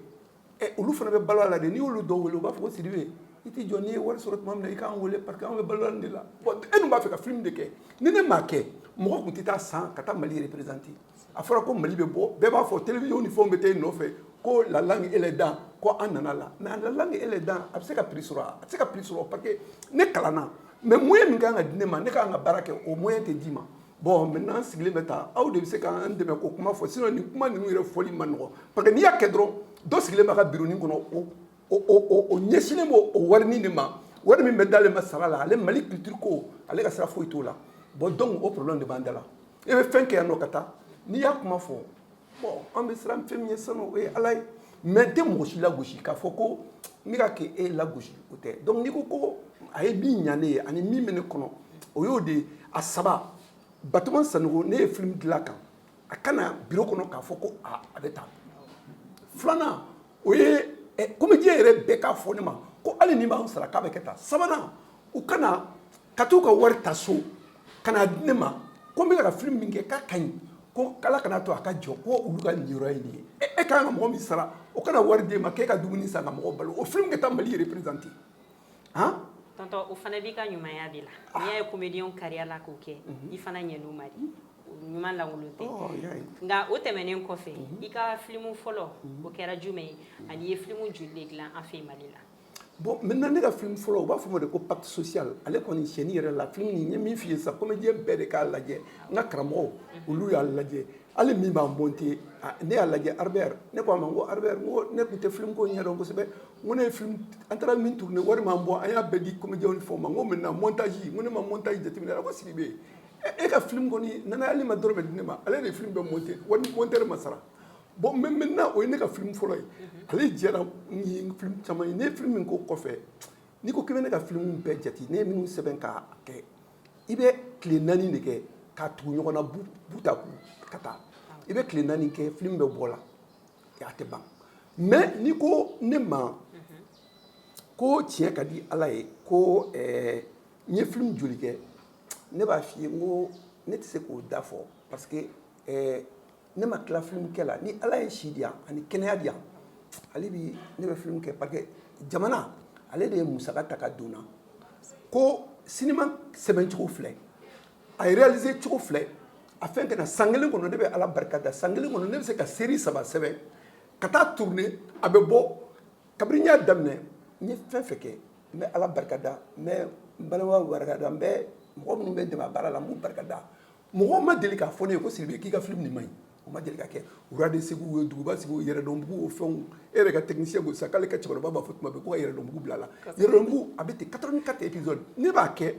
olu fana bɛ balo a la de n'i y'olu dɔw wele u b'a fɔ ko Sidibe i tɛ jɔ n'i ye wari sɔrɔ tuma min na i k'an wele parce que an bɛ balolan de la bon e dun b'a fɛ ka film de kɛ ni ne m'a kɛ mɔgɔ tun tɛ taa san ka taa Mali représenter a fɔra ko Mali bɛ bɔ bɛɛ b'a fɔ télévision ni fɛnw bɛ taa i nɔfɛ ko la langue elle est dans ko an nana la mais la langue elle est dans a bɛ se ka prix sɔrɔ a tɛ se ka prix sɔrɔ parce que ne kalanna mais moyen min kan ka di ne ma ne kan ka baara kɛ o moyen tɛ d'i ma bon maintenant sigilen bɛ taa aw de bɛ se k'an dɛmɛ k'o kuma fɔ sinon nin kuma ninnu yɛrɛ fɔli ma nɔgɔ parce que n'i y'a kɛ dɔrɔn dɔ sigilen b'a ka bureau nin kɔnɔ o ɲɛsinnen b'o o warinin de ma wari min bɛ d'ale ma sara la ale Mali culture ko ale ka sira foyi t'o la bon donc o problème de b'an da la e bɛ fɛn kɛ yan nɔ ka taa n'i y'a kuma fɔ bon an bɛ siran fɛn min ye sanu o ye Ala ye mais n tɛ mɔgɔ si lagosi k'a fɔ ko n bɛ ka kɛ e lagosi o tɛ donc n'i ko ko a ye min ɲa ne ye ani min bɛ ne kɔnɔ o y'o de a saba Batɔɔma Sanogo ne ye film dilan kan a kana bureau kɔnɔ k'a fɔ ko a bɛ taa filanan o ye comédien yɛrɛ bɛɛ k'a fɔ ne ma ko hali ni b'an sara k'a bɛ kɛ tan sabanan u kana ka t'u ka wari ta so ka na di ne ma ko n bɛ ka film min kɛ k'a ka ɲi ko Ala kana to a ka jɔ ko olu ka niyɔrɔ ye nin ye e ka kan ka mɔgɔ min sara o kana wari d'e ma k'e ka dumuni san ka mɔgɔ balo o film ka taa Mali représenter han tonton o fana b'i ka ɲumanya de la n'i y'a ye comédien kariya la k'o kɛ i fana ɲɛn'u ma de ɲuman lankolon tɛ nka o tɛmɛnen kɔfɛ i ka film fɔlɔ o kɛra jumɛn ye ani i ye film joli de dilan an fɛ Mali la bon maintenant ne ka film fɔlɔ u b'a fɔ o ma de ko pacte social ale kɔni tiɲɛni yɛrɛ la film nin n ye min f'i ye sisan comédien bɛɛ de k'a lajɛ n ka karamɔgɔw olu y'a lajɛ hali min b'a monté ne y'a lajɛ Albert ne ko a ma n ko Albert n ko ne tun tɛ film ko ɲɛdɔn kosɛbɛ n ko ne ye film an taara min tourner wari m'an bɔ an y'a bɛɛ di comédien ni fɛnw ma n ko maintenant montage n ko ne ma montage jateminɛ a ko Sidibe e ka film kɔni nana hali ma dɔrɔmɛ di ne ma ale de ye film bɛɛ monté wari monteur ma sara bon mais maintenant o ye ne ka film fɔlɔ ye ale jɛra ni film caman ye ne ye film min ko kɔfɛ n'i ko k'i bɛ ne ka film bɛɛ jate ne ye minnu sɛbɛn k'a kɛ i bɛ tile 4 de kɛ k'a tugu ɲɔgɔn na butaku ka taa i bɛ tile 4 kɛ film bɛɛ bɔ la a tɛ ban mais n'i ko ne ma ko tiɲɛ ka di Ala ye ko n ye film joli kɛ ne b'a f'i ye n ko ne tɛ se k'o da fɔ parce que ne ma tila film kɛ la ni Ala ye si di yan ani kɛnɛya di yan ale bi ne bɛ film kɛ parce que jamana ale de ye musaka ta ka don na ko cinéma sɛbɛn cogo filɛ a ye réaliser cogo filɛ a fɛn kɛ na san kelen kɔnɔ ne bɛ Ala barika da san kelen kɔnɔ ne bɛ se ka série 3 sɛbɛn ka taa tourner a bɛ bɔ kabini n y'a daminɛ n ye fɛn fɛn kɛ n bɛ Ala barika da n bɛ n balimaw barika da n bɛ mɔgɔ minnu bɛ dɛmɛ a baara la n b'u barika da mɔgɔ ma deli k'a fɔ ne ye ko Sidibe k'i ka film nin man ɲi o ma deli ka kɛ wurade segu ye duguba segu yɛrɛdɔnbugu o fɛnw e yɛrɛ ka technicien ko sisan k'ale ka cɛkɔrɔba b'a fɔ tuma bɛɛ ko ka yɛrɛdɔnbugu bila la yɛrɛdɔnbugu a bɛ ten 84 épisodes ne b'a kɛ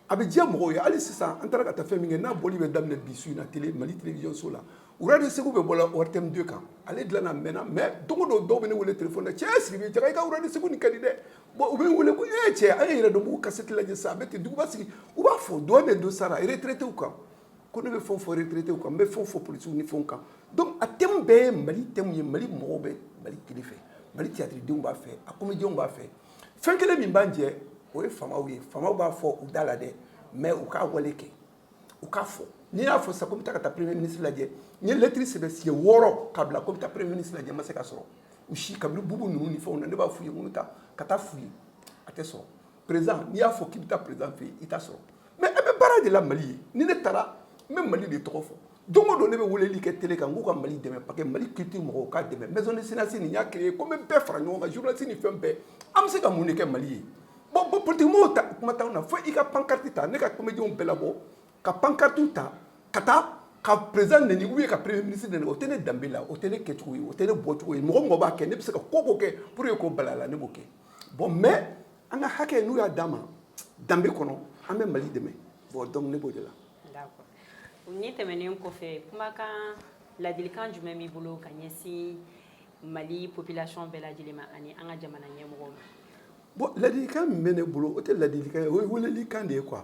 a bɛ diya mɔgɔw ye hali sisan an taara ka taa fɛn min kɛ n'a bɔli bɛ daminɛ bi su in na télé Mali télévision so la wurade segu bɛ bɔ la ORTM 2 kan ale dilanna a mɛnna mais don o don dɔw bɛ ne wele téléphone na cɛ Sidibe Jaga i ka wurade segu nin ka di dɛ bon u bɛ n wele ko cɛ an ye yɛrɛdɔnbugu cassette lajɛ sisan a bɛ ten duguba sigi u b'a fɔ dɔ bɛ don sara retraité kan ko ne bɛ fɛn fɔ retraité kan n bɛ fɛn fɔ policiers ni fɛnw kan donc a thème bɛɛ ye Mali thème ye Mali mɔgɔw bɛ Mali télé fɛ Mali théâtre denw b'a fɛ a comédiens b'a fɛ fɛn kelen min b'an jɛ o ye faamaw ye faamaw b'a fɔ u da la dɛ mais u k'a wale kɛ u k'a fɔ n'i y'a fɔ sisan ko n bɛ taa ka taa premier ministre lajɛ n ye lettre sɛbɛn siɲɛ 6 k'a bila ko n bɛ taa premier ministre lajɛ n ma se ka sɔrɔ u si kabini bubu ninnu ni fɛnw na ne b'a f'u ye n ko n bɛ taa ka taa f'u ye a tɛ sɔrɔ président n'i y'a fɔ k'i bɛ taa président fɛ yen i t'a sɔrɔ mais a bɛ baara de la Mali ye ni ne taara n bɛ Mali de tɔgɔ fɔ don o don ne bɛ weleli kɛ télé kan n k'u ka Mali dɛmɛ parce que Mali culture mɔgɔw k'a dɛmɛ maison de cinéma nin y'a créé ko n bɛ bɛɛ fara ɲɔgɔn kan journaliste ni fɛn bɛɛ an bɛ se ka mun de kɛ Mali ye bon politique mɔgɔw ta kuma t'anw na fo i ka pancarte ta ne ka comédiens bɛɛ labɔ ka pancarte ta ka taa ka président neni ou bien ka premier ministre neni o tɛ ne danbe la o tɛ ne kɛcogo ye o tɛ ne bɔcogo ye mɔgɔ mɔgɔ b'a kɛ ne bɛ se ka ko kɛ pour que k'o bala a la ne b'o kɛ bon mais an ka hakɛ n'u y'a d'an ma danbe kɔnɔ an bɛ Mali dɛmɛ bon donc ne b'o de la. D'accord. Ni tɛmɛnen kɔfɛ kumakan ladilikan jumɛn b'i bolo ka ɲɛsin Mali population bɛɛ lajɛlen ma ani an ka jamana ɲɛmɔgɔw ma. Bon ladilikan min bɛ ne bolo o tɛ ladilikan ye o ye welelikan de ye quoi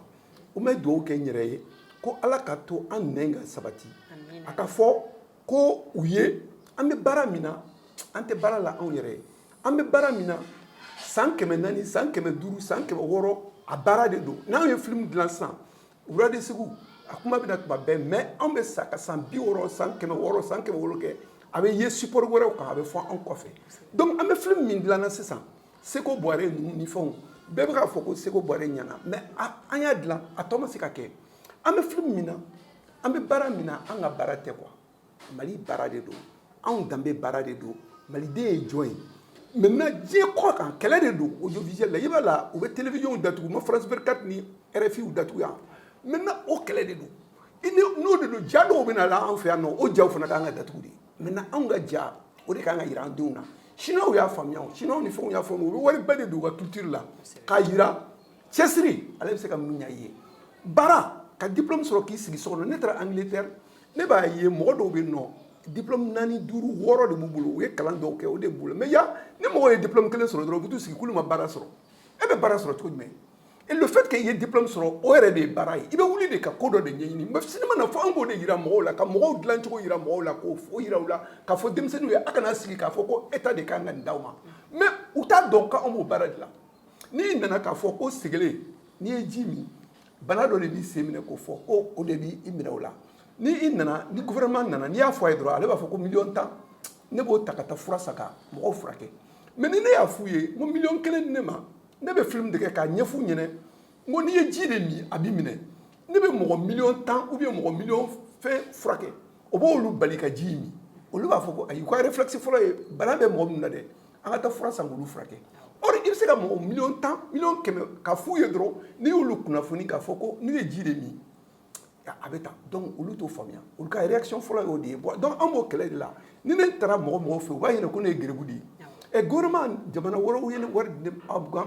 o bɛ dugawu kɛ n yɛrɛ ye ko Ala ka to an nɛn ka sabati a ka fɔ ko u ye an bɛ baara min na an tɛ baara la anw yɛrɛ ye an bɛ baara min na san 400 san 500 san 600 a baara de don n'anw ye film dilan sisan wurade segu a kuma bɛna tuma bɛɛ mais anw bɛ sa ka san 60 san 600 san 700 kɛ a bɛ ye support wɛrɛw kan a bɛ fɔ anw kɔfɛ donc an bɛ film min dilanna sisan Seko Boire ni fɛnw bɛɛ bɛ k'a fɔ ko Seko Boire ɲana mais an y'a dilan a tɔ ma se ka kɛ an bɛ film min na an bɛ baara min na an ka baara tɛ quoi Mali baara de don anw danbe baara de don maliden ye jɔn ye maintenant diɲɛ kɔ kan kɛlɛ de don audiovisuel la i b'a la u bɛ télévision datugu ma France 24 ni RFI u datugu yan maintenant o kɛlɛ de don n'o de don ja dɔw bɛ na la an fɛ yan nɔ o jaw fana kan ka datugu de maintenant anw ka ja o de kan ka yira an denw na Chinois y'a faamuya Chinois ni fɛnw y'a faamuya u bɛ wari ba de don u ka culture la k'a yira cɛsiri ale bɛ se ka mun ɲa i ye baara ka diplôme sɔrɔ k'i sigi so kɔnɔ ne taara Angleterre ne b'a ye mɔgɔ dɔw bɛ yen nɔ diplôme 4 5 6 de b'u bolo u ye kalan dɔw kɛ o de b'u bolo mais ya ni mɔgɔ ye diplôme kelen sɔrɔ dɔrɔn u bɛ t'u sigi k'olu ma baara sɔrɔ e bɛ baara sɔrɔ cogo jumɛn et le fait que i ye diplôme sɔrɔ o yɛrɛ de ye baara ye i bɛ wuli de ka ko dɔ de ɲɛɲini mais cinéma na fɔ an k'o de yira mɔgɔw la ka mɔgɔw dilan cogo yira mɔgɔw la k'o yira u la k'a fɔ denmisɛnninw ye a kana sigi k'a fɔ ko état de kan ka nin d'aw ma mais u t'a dɔn k'anw b'o baara de la n'i nana k'a fɔ ko segele n'i ye ji min bana dɔ de b'i sen minɛ k'o fɔ ko o de b'i minɛ o la ni i nana ni gouvernement nana n'i y'a fɔ a ye dɔrɔn ale b'a fɔ ko 1,10 ne b'o ta ka taa fura san ka mɔgɔw furakɛ mais ni ne y'a f'u ye n ko 1,1 di ne ma ne bɛ film de kɛ k'a ɲɛf'u ɲɛna n ko n'i ye ji de min a b'i minɛ ne bɛ mɔgɔ 1,10 ou bien mɔgɔ 1,000,000 fɛn furakɛ o b'olu bali ka ji min olu b'a fɔ ko ayi u ka réflexe fɔlɔ ye bana bɛ mɔgɔ min na dɛ an ka taa fura san k'olu furakɛ or i bɛ se ka mɔgɔ 1,10 1,100,000 ka f'u ye dɔrɔn n'i y'olu kunnafoni k'a fɔ ko n'u ye ji de min a bɛ ta donc olu t'o faamuya olu ka réaction fɔlɔ y'o de ye donc an b'o kɛlɛ de la ni ne taara mɔgɔ mɔgɔ fɛ u b'a ɲɛna ko ne ye gɛrɛbu de ye ɛ gouvernement jamana wɛrɛw ye wari di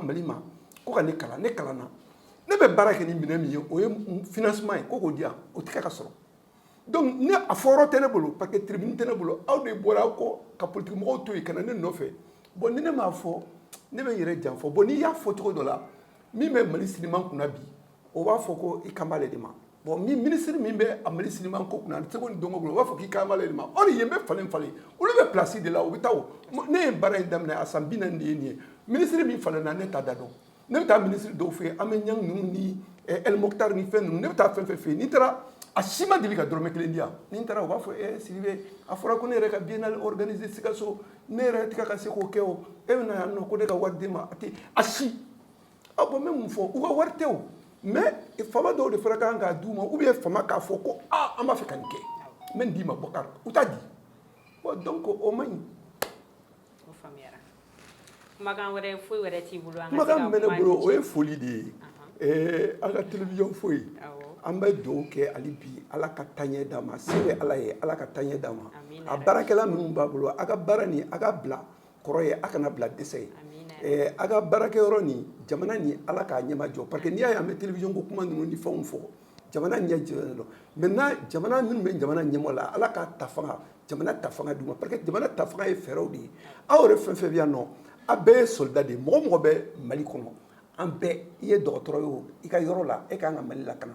Mali ma ko ka ne kalan ne kalanna ne bɛ baara kɛ ni minɛn min ye o ye financement ye ko k'o di yan o tɛ ka sɔrɔ donc ne a fɔyɔrɔ tɛ ne bolo parce que tribune tɛ ne bolo aw de bɔra aw kɔ ka politique mɔgɔw to yen ka na ne nɔfɛ bon ni ne m'a fɔ ne bɛ n yɛrɛ janfɔ bon n'i y'a fɔ cogo dɔ la min bɛ Mali cinéma kunna bi o b'a fɔ ko i kan b'ale de ma bon ministre min bɛ a Mali cinéma ko kunna a tɛ se ko nin don o bolo o b'a fɔ k'i kan b'ale de ma or yen bɛ falen falen olu bɛ place de la u bɛ taa o ne ye baara in daminɛ a san 40 de ye nin ye ministre min falen na ne t'a da dɔn ne bɛ taa ministre dɔw fɛ yen an bɛ ɲang ninnu ni El Mokhtar ni fɛn ninnu ne bɛ taa fɛn fɛn fɛ yen n'i taara a si ma deli ka dɔrɔmɛ 1 di yan ni n taara u b'a fɔ Sidibe a fɔra ko ne yɛrɛ ka biennale organiser Sikaso ne yɛrɛ tɛ ka se k'o kɛ o e bɛ na yan nɔ ko ne ka wari d'e ma a tɛ a si a bon n bɛ mun fɔ u ka wari tɛ o mais fama dɔw de fana kan k'a d'u ma ou bien fama k'a fɔ ko an b'a fɛ ka nin kɛ n bɛ nin d'i ma Bɔkari u t'a di bon donc o man ɲi. O faamuyara kumakan wɛrɛ foyi wɛrɛ t'i bolo an ka se ka kumakan min bɛ ne bolo o ye foli de ye an ka télévision foyi an bɛ dugawu kɛ hali bi ala ka taaɲɛ d'a ma se bɛ ala ye ala ka taaɲɛ d'a ma a baarakɛla minnu b'a bolo a ka baara nin a ka bila kɔrɔ ye a kana bila dɛsɛ ye a ka baarakɛyɔrɔ nin jamana ni ala k'a ɲɛma jɔ parce que n'i y'a ye an bɛ télévision ko kuma ninnu ni fɛnw fɔ jamana ɲɛ jɔlen don maintenant jamana minnu bɛ jamana ɲɛmɔ la ala k'a ta fanga jamana ta fanga d'u ma parce que jamana ta fanga ye fɛɛrɛw de ye aw yɛrɛ fɛn fɛn bɛ yan nɔ a bɛɛ ye soldat de ye mɔgɔ mɔgɔ bɛ Mali kɔnɔ an bɛɛ i ye dɔgɔtɔrɔ ye o i ka yɔrɔ la e kan ka Mali lakana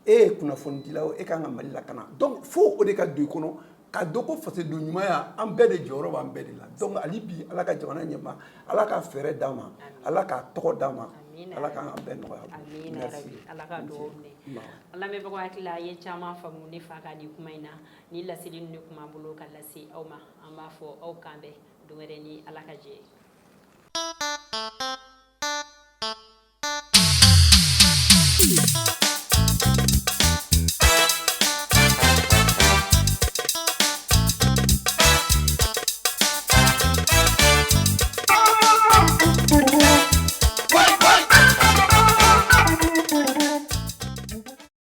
e ye kunnafonidila o e kan ka Mali lakana donc fo o de ka don i kɔnɔ ka dɔn ko fasoden ɲumanya an bɛɛ de jɔyɔrɔ b'an bɛɛ de la donc hali bi ala ka jamana ɲɛma ala ka fɛɛrɛ d'an ma ala k'a tɔgɔ d'an ma ala k'an bɛɛ nɔgɔya merci ala ka dugawu minɛ ala lamɛnbagaw hakili a ye caman faamu ne fa ka nin kuma in na ni laseli ninnu de tun b'an bolo ka lase aw ma an b'a fɔ aw kan bɛn don wɛrɛ ni ala ka jɛ ye